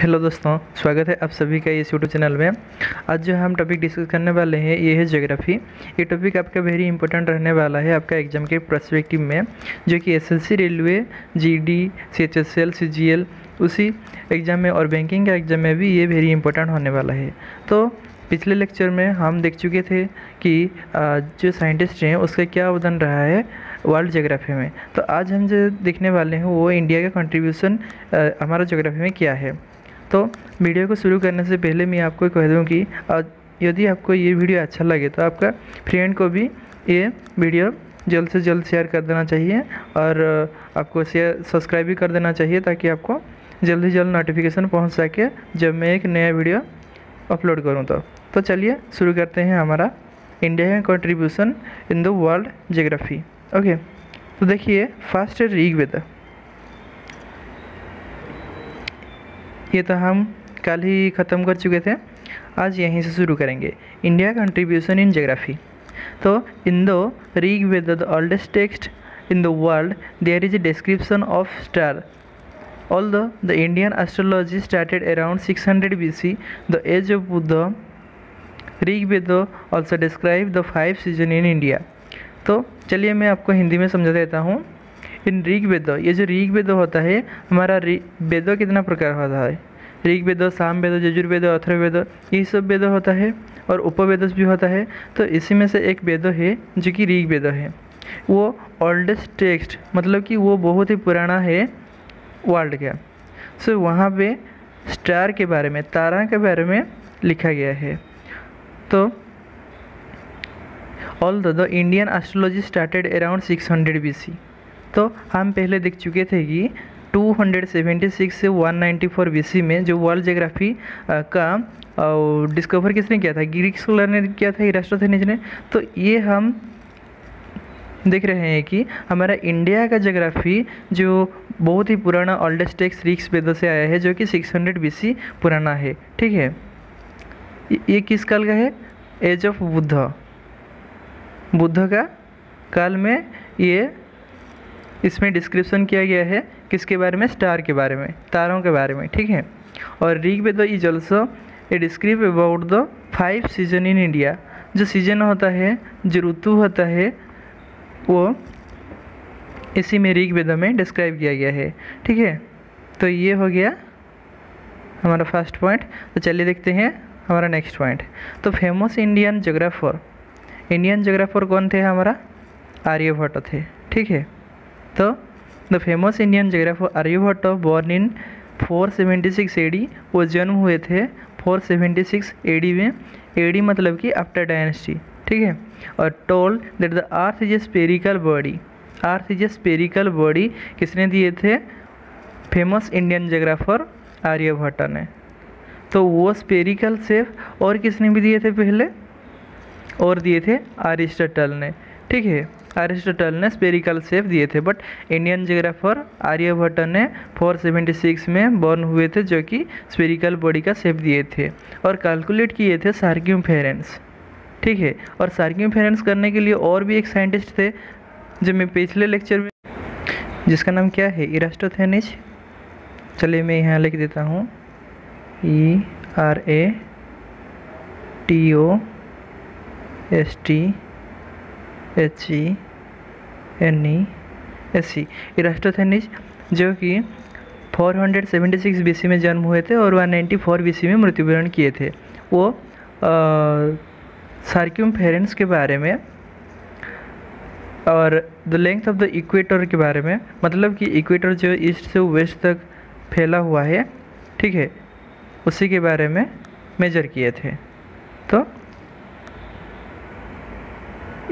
Hello दोस्तों, स्वागत है आप सभी का इस यूट्यूब चैनल में। आज जो हम टॉपिक डिस्कस करने वाले हैं ये है ज्योग्राफी। ये टॉपिक आपका वेरी इंपॉर्टेंट रहने वाला है आपका एग्जाम के पर्सपेक्टिव में, जो कि SSC, railway, GD, CHSL, CGL उसी एग्ज़ाम में और बैंकिंग का एग्ज़ाम में भी ये वेरी इंपॉर्टेंट होने वाला है। तो पिछले लेक्चर में हम देख चुके थे कि जो साइंटिस्ट हैं उसका क्या अवदान रहा है वर्ल्ड ज्योग्राफी में। तो आज हम जो देखने वाले हैं वो इंडिया का कंट्रीब्यूशन हमारा ज्योग्राफी में क्या है। तो वीडियो को शुरू करने से पहले मैं आपको कह दूं कि यदि आपको ये वीडियो अच्छा लगे तो आपका फ्रेंड को भी ये वीडियो जल्द से जल्द शेयर कर देना चाहिए और आपको सब्सक्राइब भी कर देना चाहिए, ताकि आपको जल्द से जल्द नोटिफिकेशन पहुंच सके जब मैं एक नया वीडियो अपलोड करूं। तो चलिए शुरू करते हैं हमारा इंडिया का contribution in the world geography. Okay, तो देखिए फर्स्ट है ऋग्वेद। ये तो हम कल ही ख़त्म कर चुके थे, आज यहीं से शुरू करेंगे इंडिया कंट्रीब्यूशन इन ज्योग्राफी। तो in the Rigveda, the oldest text in the world, there is a description of star. Although the Indian astrology started around 600 BC, the age of Buddha, Rig Veda also describe the 5 seasons in India। तो चलिए मैं आपको हिंदी में समझा देता हूँ। इन ऋग वेद, ये जो ऋग वेद होता है हमारा वेद कितना प्रकार होता है, ऋग वेद, साम वेद, यजुर्वेद, अथर्ववेद, ये सब वेद होता है और उपवेद भी होता है। तो इसी में से एक वेद है जो कि ऋग वेद है। वो ओल्डेस्ट टेक्स्ट मतलब कि वो बहुत ही पुराना है वर्ल्ड का। सो वहाँ पे स्टार के बारे में, तारा के बारे में लिखा गया है। तो although the Indian astrology started around 600 BC। तो हम पहले देख चुके थे कि 276 से 194 BC में जो वर्ल्ड ज्योग्राफी का डिस्कवर किसने किया था, ग्रीक स्कॉलर ने किया था, इरास्टोथेनिस ने। तो ये हम देख रहे हैं कि हमारा इंडिया का ज्योग्राफी जो बहुत ही पुराना ओल्डेस्ट टेक्स्ट ऋग वेद से आया है, जो कि 600 BC पुराना है। ठीक है, ये किस काल का है, एज ऑफ बुद्ध का काल में ये इसमें डिस्क्रिप्शन किया गया है किसके बारे में, स्टार के बारे में, तारों के बारे में। ठीक है, और Rig Veda is also a description about the 5 season in India. जो सीजन होता है, जो ऋतु होता है, वो इसी में ऋग वेद में डिस्क्राइब किया गया है। ठीक है, तो ये हो गया हमारा फर्स्ट पॉइंट। तो चलिए देखते हैं हमारा नेक्स्ट पॉइंट। तो फेमस इंडियन जोग्राफर कौन थे, हमारा आर्यभट्ट थे। ठीक है, तो the famous Indian geographer Aryabhata born in 476 AD, वो जन्म हुए थे 476 AD में। AD मतलब कि आफ्टर डायनेस्टी। ठीक है, और told that the earth is a spherical body. Earth is a spherical body किसने दिए थे, फेमस इंडियन जोग्राफर आर्यभट्ट ने। तो वो स्पेरिकल शेप और किसने भी दिए थे पहले, और दिए थे अरिस्टोटल ने। ठीक है, अरिस्टोटल ने स्पेरिकल शेप दिए थे, बट इंडियन जोग्राफर आर्यभट्ट ने 476 में बॉर्न हुए थे, जो कि स्पेरिकल बॉडी का शेप दिए थे और कैलकुलेट किए थे सर्कमफेरेंस। ठीक है, और सर्कमफेरेंस करने के लिए और भी एक साइंटिस्ट थे जो मैं पिछले लेक्चर में, जिसका नाम क्या है, इरास्टोथेनिस। चलिए मैं यहाँ लिख देता हूँ, ERATOSTHENES, इरास्टोथेनिस, जो कि 476 BC में जन्म हुए थे और 194 BC में मृत्युवरण किए थे। वो सर्कमफेरेंस के बारे में और the length of the equator के बारे में, मतलब कि इक्वेटर जो ईस्ट से वेस्ट तक फैला हुआ है, ठीक है, उसी के बारे में मेजर किए थे। तो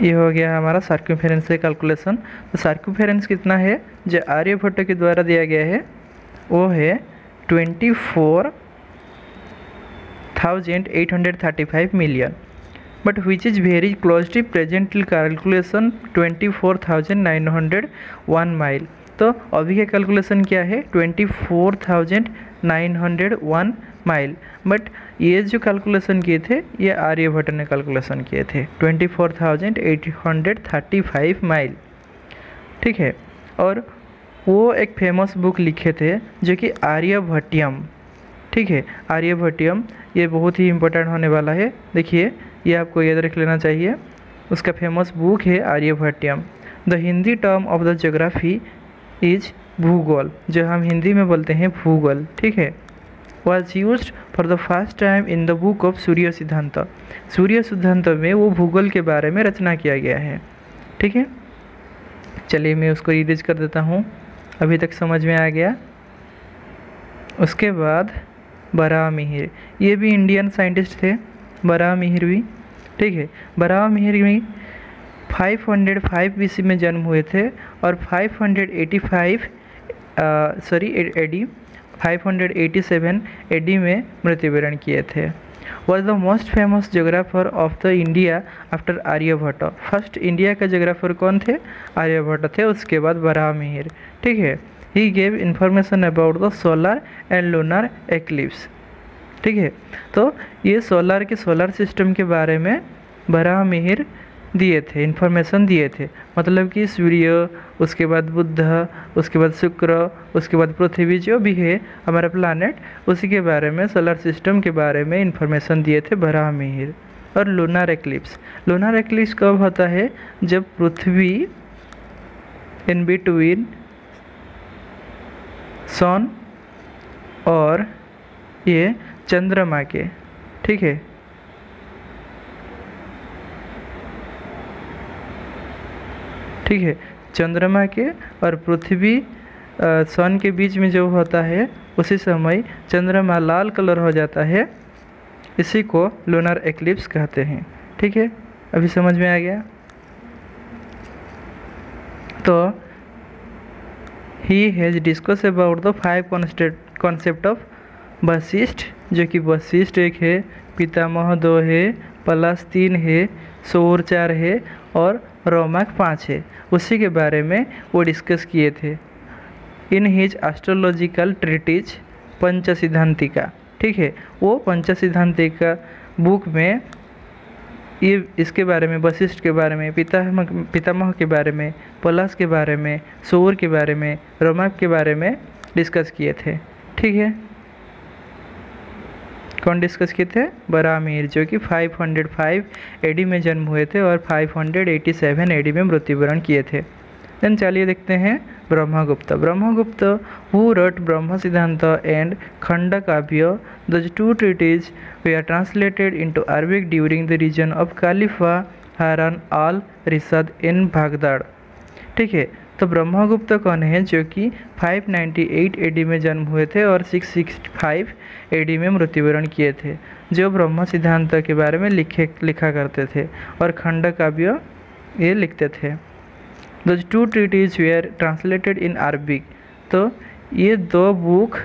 ये हो गया हमारा सर्कमफेरेंस से कैलकुलेशन। तो सर्कमफेरेंस कितना है जो आर्यभट्ट के द्वारा दिया गया है, वो है 24,835 million, but which is very closely presently calculation 24,901 mile. तो अभी का कैलकुलेशन क्या है, 24,901 माइल, बट ये जो कैलकुलेशन किए थे ये आर्यभट्ट ने कैलकुलेशन किए थे 24,835 माइल। ठीक है, और वो एक फेमस बुक लिखे थे जो कि आर्यभट्टियम, ठीक है। आर्यभट्टियम ये बहुत ही इम्पोर्टेंट होने वाला है, देखिए ये आपको याद रख लेना चाहिए। उसका फेमस बुक है Aryabhatiyam. The Hindi term of the geography is Bhugol, जो हम हिंदी में बोलते हैं भूगोल, ठीक है। Was use for the first time in the book of Surya Siddhanta. Surya सिद्धांत में वो भूगोल के बारे में रचना किया गया है, ठीक है। चलिए मैं उसको रिलीज कर देता हूँ, अभी तक समझ में आ गया। उसके बाद बराहमिहिर, ये भी इंडियन साइंटिस्ट थे, बराहमिहिर भी, ठीक है। बराहमिहिर भी 505 BC में जन्म हुए थे और 585 एडी 587 एडी में मृत्युवरण किए थे। Was the most famous geographer of the India after Aryabhata. First India का जोग्राफर कौन थे? आर्यभट्ट थे, उसके बाद बराहमिहिर, ठीक है। He gave information about the solar and lunar eclipse, ठीक है। तो ये सोलर सिस्टम के बारे में बराहमिहिर दिए थे, इन्फॉर्मेशन दिए थे। मतलब कि सूर्य, उसके बाद बुध, उसके बाद शुक्र, उसके बाद पृथ्वी, जो भी है हमारा प्लानट, उसी के बारे में, सोलर सिस्टम के बारे में इन्फॉर्मेशन दिए थे बराहमिहिर। और लूनर एक्लिप्स कब होता है? जब पृथ्वी इन बिटवीन सन और ये चंद्रमा के, ठीक है, ठीक है, चंद्रमा के और पृथ्वी सन के बीच में जो होता है, उसी समय चंद्रमा लाल कलर हो जाता है, इसी को लूनर एक्लिप्स कहते हैं, ठीक है। अभी समझ में आ गया। तो he has discuss about the 5 concept of Vashishtha, जो कि वशिष्ठ 1 है, पितामह 2 है, पलाश 3 है, सौर 4 है और रोमक 5 है। उसी के बारे में वो डिस्कस किए थे इन हिज एस्ट्रोलॉजिकल ट्रीटिज पंचसिद्धांतिका, ठीक है। वो पंचसिद्धांतिका बुक में ये इसके बारे में, वशिष्ठ के बारे में, पितामह के बारे में, पलाश के बारे में, सौर के बारे में, रोमक के बारे में डिस्कस किए थे, ठीक है। कौन डिस्कस किए थे? बराहमिहिर, जो कि 505 एडी में जन्म हुए थे और 587 एडी में मृत्युवरण किए थे। देन चलिए देखते हैं ब्रह्मगुप्त हु रोट ब्रह्म सिद्धांत एंड खंड काव्य। The 2 treatises were translated into Arabic during the region of Khalifa Harun al-Rashid in Baghdad, ठीक है। तो ब्रह्मगुप्त कौन है? जो कि 598 एडी में जन्म हुए थे और 665 एडी में मृत्युवरण किए थे, जो ब्रह्म सिद्धांत के बारे में लिखा करते थे और खंड काव्य ये लिखते थे। The 2 treatises were translated in Arabic, तो ये 2 बुक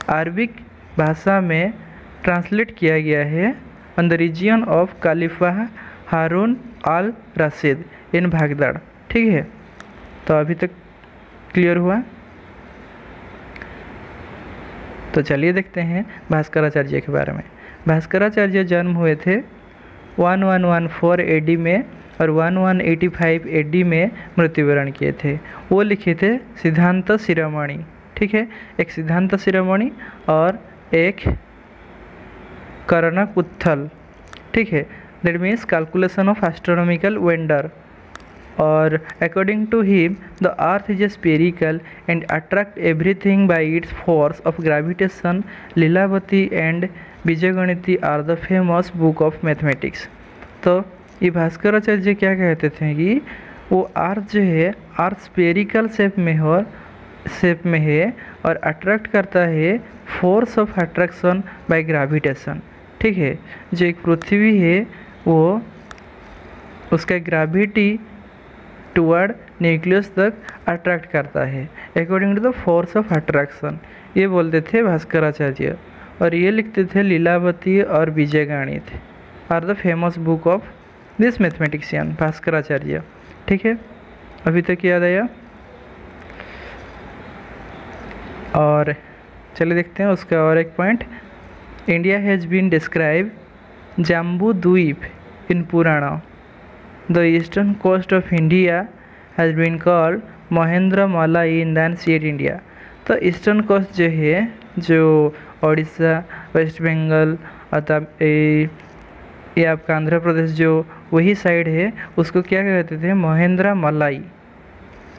अरबिक भाषा में ट्रांसलेट किया गया है on the reason of Khalifa Harun al Rashid in Baghdad, ठीक है। तो अभी तक क्लियर हुआ? तो चलिए देखते हैं भास्कराचार्य के बारे में। भास्कराचार्य जन्म हुए थे 1114 एडी में और 1185 एडी में मृत्युवरण किए थे। वो लिखे थे सिद्धांत शिरोमणि, ठीक है, एक सिद्धांत शिरोमणि और एक करणक उत्थल, ठीक है, that means calculation of astronomical vendor. और according to him the earth is spherical and attract everything by its force of gravitation. Lilavati and Bijaganita are the famous book of mathematics. तो ये भास्कराचार्य क्या कहते थे कि वो अर्थ जो है, अर्थ स्पेरिकल शेप में है और अट्रैक्ट करता है force of attraction by gravitation, ठीक है। जो एक पृथ्वी है वो उसका ग्रेविटी टुवर्ड न्यूक्लियस तक अट्रैक्ट करता है according to the force of attraction, ये बोलते थे भास्कराचार्य। और ये लिखते थे लीलावती और Bijaganita are the famous book of this mathematician Bhaskaracharya, ठीक है। अभी तक याद आया? और चलिए देखते हैं उसका और एक point. India has been describe Jambu Dvipa in Purana. The eastern coast of India has been called Mahendra Malai in the ancient India. तो ईस्टर्न कोस्ट जो है, जो उड़ीसा, वेस्ट बंगाल, अतः ये आपका आंध्र प्रदेश जो वही साइड है उसको क्या कहते थे, महेंद्र मलाई।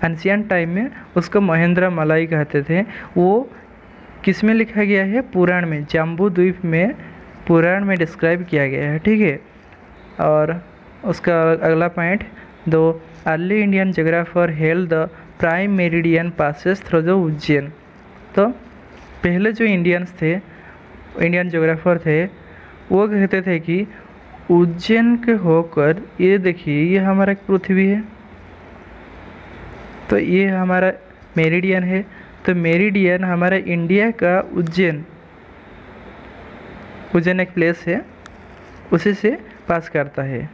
एंशिएंट टाइम में उसको महेंद्र मलाई कहते थे। वो किस में लिखा गया है, पुराण में, जाम्बू द्वीप में पुराण में डिस्क्राइब किया गया है, ठीक है। और उसका अगला पॉइंट, दो early Indian geographer held the prime meridian passes through the Ujjain. तो पहले जो इंडियन जोग्राफर थे वो कहते थे कि उज्जैन के होकर, ये देखिए ये हमारा पृथ्वी है, तो ये हमारा मेरिडियन है, तो मेरिडियन हमारा इंडिया का उज्जैन एक प्लेस है, उसी से पास करता है,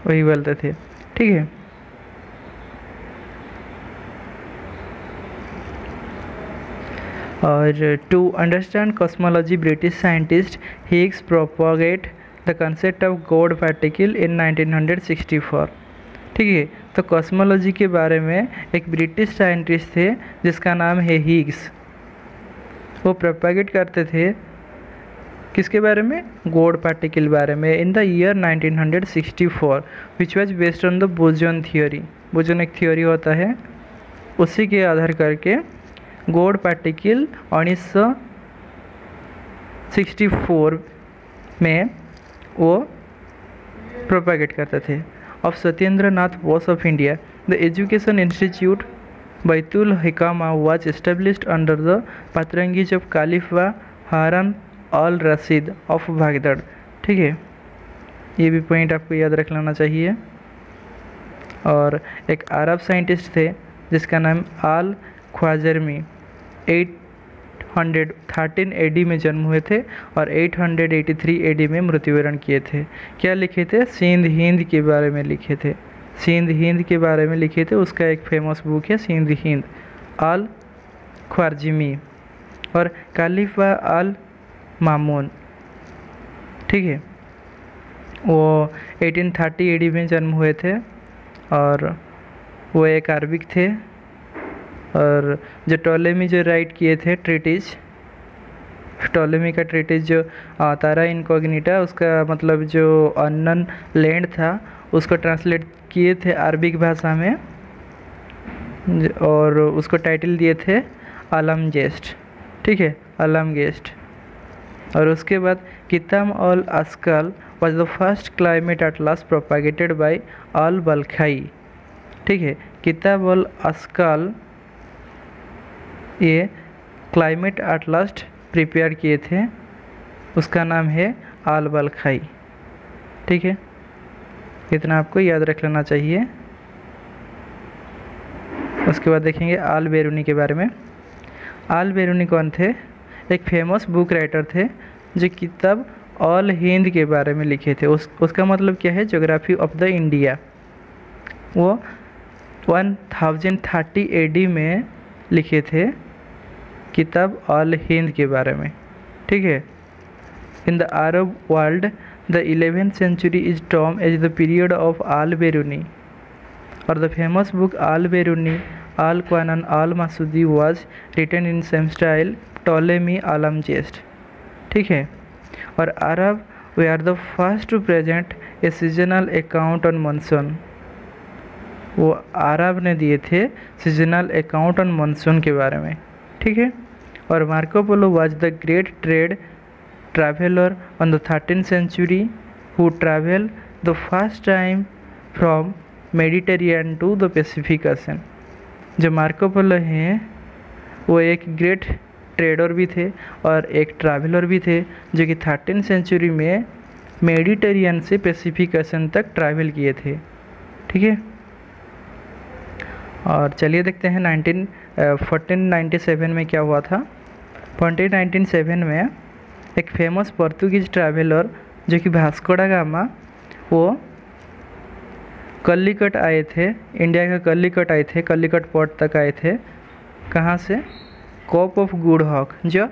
वही बोलते थे, ठीक है। और to understand cosmology British scientist Higgs propagate the concept of God particle in 1964, ठीक है। तो कॉस्मोलॉजी के बारे में एक ब्रिटिश साइंटिस्ट थे जिसका नाम है हिग्स, वो प्रोपोगेट करते थे किसके बारे में, गॉड पार्टिकल बारे में, in the year 1964 which was based on the boson theory. Boson एक थियोरी होता है, उसी के आधार करके गॉड पार्टिकल 1964 में वो प्रोपागेट करते थे। Of Satyendra Nath Bose of India, the education institute Baitul Hikma was established under the patronage of Khalifa Harun al Rashid of Baghdad, ठीक है। ये भी पॉइंट आपको याद रख लेना चाहिए। और एक अरब साइंटिस्ट थे जिसका नाम अल ख्वाजरमी, 813 एडी में जन्म हुए थे और 883 एडी में मृत्युवरण किए थे। क्या लिखे थे, सिंध हिंद के बारे में लिखे थे, सिंध हिंद के बारे में लिखे थे। उसका एक फेमस बुक है सिंध हिंद, अल ख्वारजिमी। और खलीफा अल मामून, ठीक है, वो 1830 एडी में जन्म हुए थे और वो एक अरबिक थे। और जो टॉलेमी जो राइट किए थे ट्रीटिज, टॉलेमी का ट्रीटिज जो तारा इनकॉग्निटा, उसका मतलब जो अननोन लैंड था उसको ट्रांसलेट किए थे अरबिक भाषा में और उसको टाइटल दिए थे अलमगेस्ट, ठीक है, अलमगेस्ट। और उसके बाद Kitab al Ashkal was the first climate atlas propagated by al Balkhi, ठीक है। किताब अल अस्कल ये क्लाइमेट एटलस प्रिपेयर किए थे, उसका नाम है अल बलखाई, ठीक है। इतना आपको याद रख लेना चाहिए। उसके बाद देखेंगे अल बेरूनी के बारे में। अल बेरूनी कौन थे, एक फेमस बुक राइटर थे जो किताब ऑल हिंद के बारे में लिखे थे। उसका मतलब क्या है, ज्योग्राफी ऑफ द इंडिया। वो 1030 एडी में लिखे थे किताब ऑल हिंद के बारे में, ठीक है। In the Arab world the 11th century is term as the period of al Beruni और the famous book al Beruni al Qanun al Masudi was written in same style Ptolemy Almagest, ठीक है। और Arab वे are the first to present a seasonal account on monsoon, वो अरब ने दिए थे सीजनल अकाउंट ऑन मानसून के बारे में, ठीक है। और Marco Polo was the great trade traveller on the 13th century who travel the first time from Mediterranean to the Pacific ocean. जो मार्को पोलो हैं वो एक ग्रेट ट्रेडर भी थे और एक ट्रैवलर भी थे जो कि 13th century में मेडिटेरियन से पैसिफिक ओशन तक ट्रैवल किए थे, ठीक है। और चलिए देखते हैं 1497 में क्या हुआ था। 1497 में एक फेमस पोर्तुगीज ट्रैवलर जो कि वास्को दा गामा, वो कल्लिकट आए थे, इंडिया का कल्लिकट आए थे, कल्लिकट पोर्ट तक आए थे। कहाँ से, केप ऑफ गुड होप जो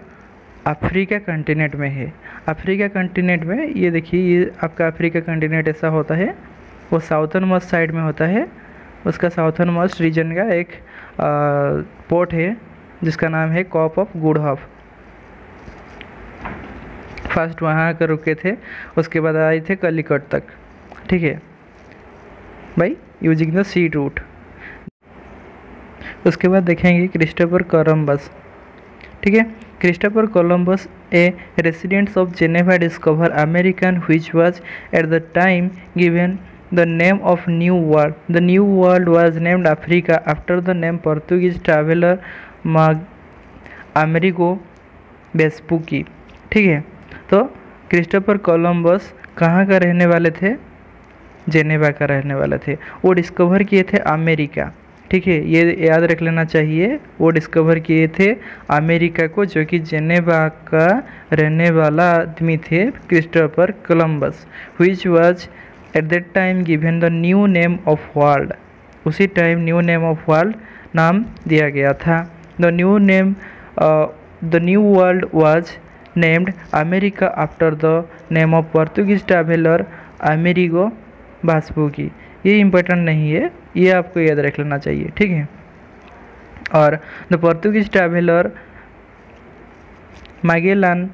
अफ्रीका कंटिनेंट में है। अफ्रीका कंटिनेंट में ये देखिए, ये आपका अफ्रीका कंटिनेंट ऐसा होता है, वो साउथर्न मोस्ट साइड में होता है। उसका साउथर्न मोस्ट रीजन का एक पोर्ट है जिसका नाम है Cape of Good Hope, first वहाँ आकर रुके थे, उसके बाद आए थे कलिकट तक, ठीक है भाई, यूजिंग द सी रूट। उसके बाद देखेंगे क्रिस्टोफर कोलंबस, ठीक है। Christopher Columbus a residents of Geneva discover American which was at the time given the name of New World. The New World was named Africa after the name Portuguese traveller Amerigo Vespucci, ठीक है। तो Christopher Columbus कहाँ का रहने वाले थे? Geneva का रहने वाले थे। वो डिस्कवर किए थे अमेरिका, ठीक है, ये याद रख लेना चाहिए। वो डिस्कवर किए थे अमेरिका को, जो कि जेनेवा का रहने वाला आदमी थे Christopher Columbus. Which was at that time given the new name of world. उसी time new name of world नाम दिया गया था। The New World was named America after the name of Portuguese traveller Amerigo Vespucci. ये important नहीं है, ये आपको याद रख लेना चाहिए, ठीक है। और the Portuguese traveller Magellan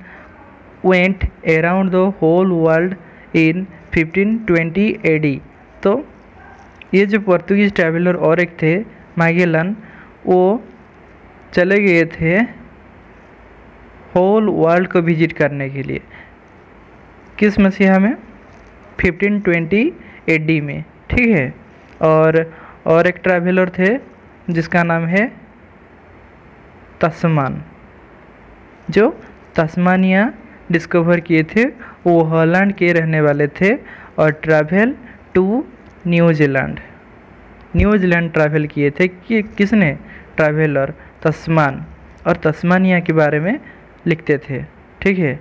went around the whole world in 1520 AD। तो ये जो पोर्तुगीज ट्रैवलर और एक थे मैगेलन, वो चले गए थे होल वर्ल्ड को विजिट करने के लिए। किस मसीहा में? 1520 AD में, ठीक है। और एक ट्रैवलर थे जिसका नाम है तस्मान, जो तस्मानिया डिस्कवर किए थे। वो हॉलैंड के रहने वाले थे और ट्रैवल टू न्यूजीलैंड ट्रैवल किए थे। कि किसने? ट्रैवलर तस्मान, और तस्मानिया के बारे में लिखते थे, ठीक है।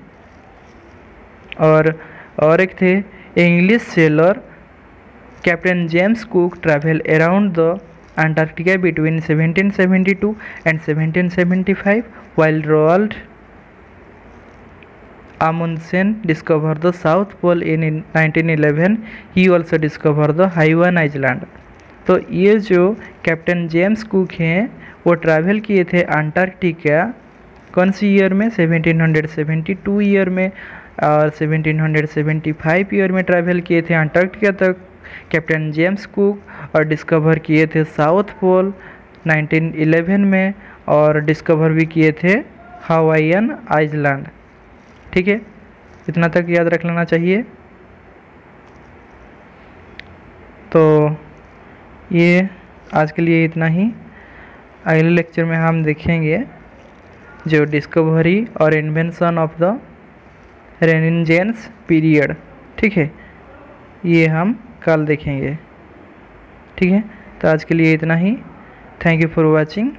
और एक थे English seller captain James cook travel around the Antarctica between 1772 and 1775 while Roald Amundsen discovered the South Pole in 1911. He also discovered the Haiwan Island। तो ये जो कैप्टन जेम्स कुक हैं वो ट्रैवल किए थे अंटार्कटिका, कौन सी ईयर में? 1772 year में, और 1775 ईयर में ट्रैवल किए थे अंटार्कटिका तक कैप्टन जेम्स कुक, और डिस्कवर किए थे साउथ पोल 1911 में, और डिस्कवर भी किए थे हवाईयन आइलैंड, ठीक है। इतना तक याद रख लेना चाहिए। तो ये आज के लिए इतना ही। अगले लेक्चर में हम देखेंगे जो डिस्कवरी और invention of the renaissance period, ठीक है, ये हम कल देखेंगे, ठीक है। तो आज के लिए इतना ही। Thank you for watching.